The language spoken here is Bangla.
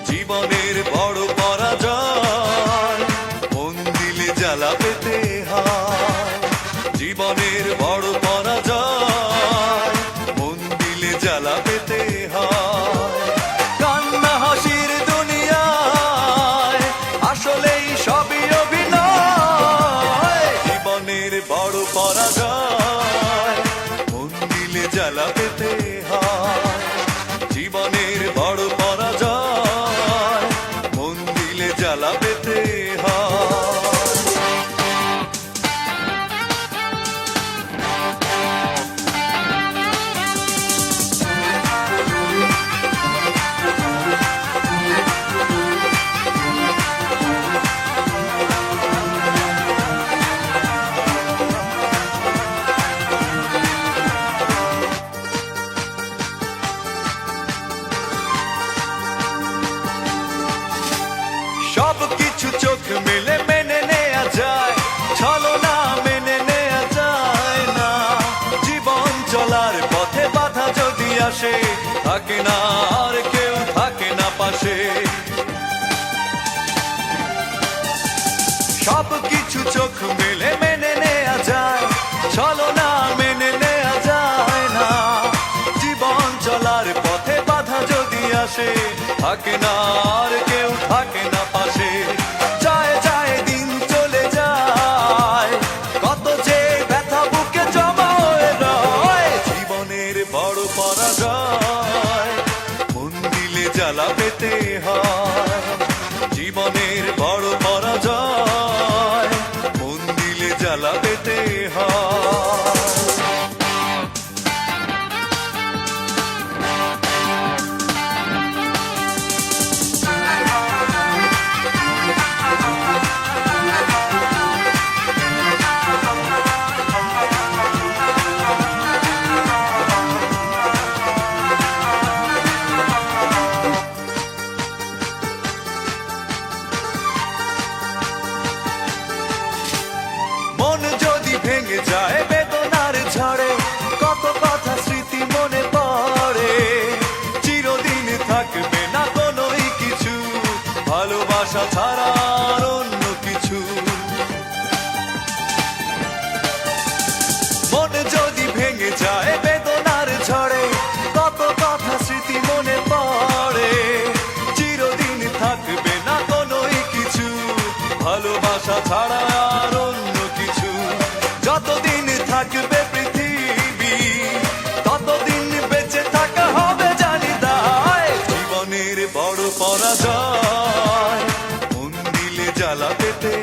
জীবনের বড় পরাজয়, মন দিলে জ্বালা পেতে হয়। জীবনের বড় পরাজয়, মন দিলে জ্বালা পেতে হয়। কান্না হাসির দুনিয়ায় আসলেই সবই অভিনয়। জীবনের বড় পরাজয়, মন দিলে জ্বালা পেতে হয়। জীবনের বড় পরাজয়, মন দিলে জ্বালা পেতে হয়। সবকিছু চোখ মেলে মেনে নেয়া যায়, ছলনা মেনে নেয়া যায় না। জীবন চলার পথে বাধা যদি আসে, থাকে না আর কেউ থাকে না পাশে। সবকিছু চোখ মেলে মেনে নেয়া যায়, ছলনা মেনে নেয়া যায় না। জীবন চলার পথে বাধা যদি আসে, থাকে না আর কেউ থাকে না পাশে। যায় যায় দিন চলে যায়, কত যে ব্যথা বুকে জমা হয়ে রয়। জীবনের বড় পরাজয়, মন দিলে জ্বালা পেতে হয়। জীবনের বড় পরাজয়, মন দিলে জ্বালা পেতে হয়। মন যদি ভেঙে যায় বেদনার ঝড়ে, কত কথা স্মৃতি মনে পড়ে। চিরদিন থাকবে না কোনোই কিছু, ভালোবাসা ছাড়া আর অন্য কিছু। মন যদি ভেঙে যায় বেদনার ঝড়ে, কত কথা স্মৃতি মনে পড়ে। চিরদিন থাকবে না কোনোই কিছু, ভালোবাসা ছাড়া আর অন্য কিছু। যতদিন থাকবে পৃথিবী, ততদিন বেঁচে থাকা হবে জানি তাই। জীবনের বড় পরাজয়, মন দিলে জ্বালা পেতে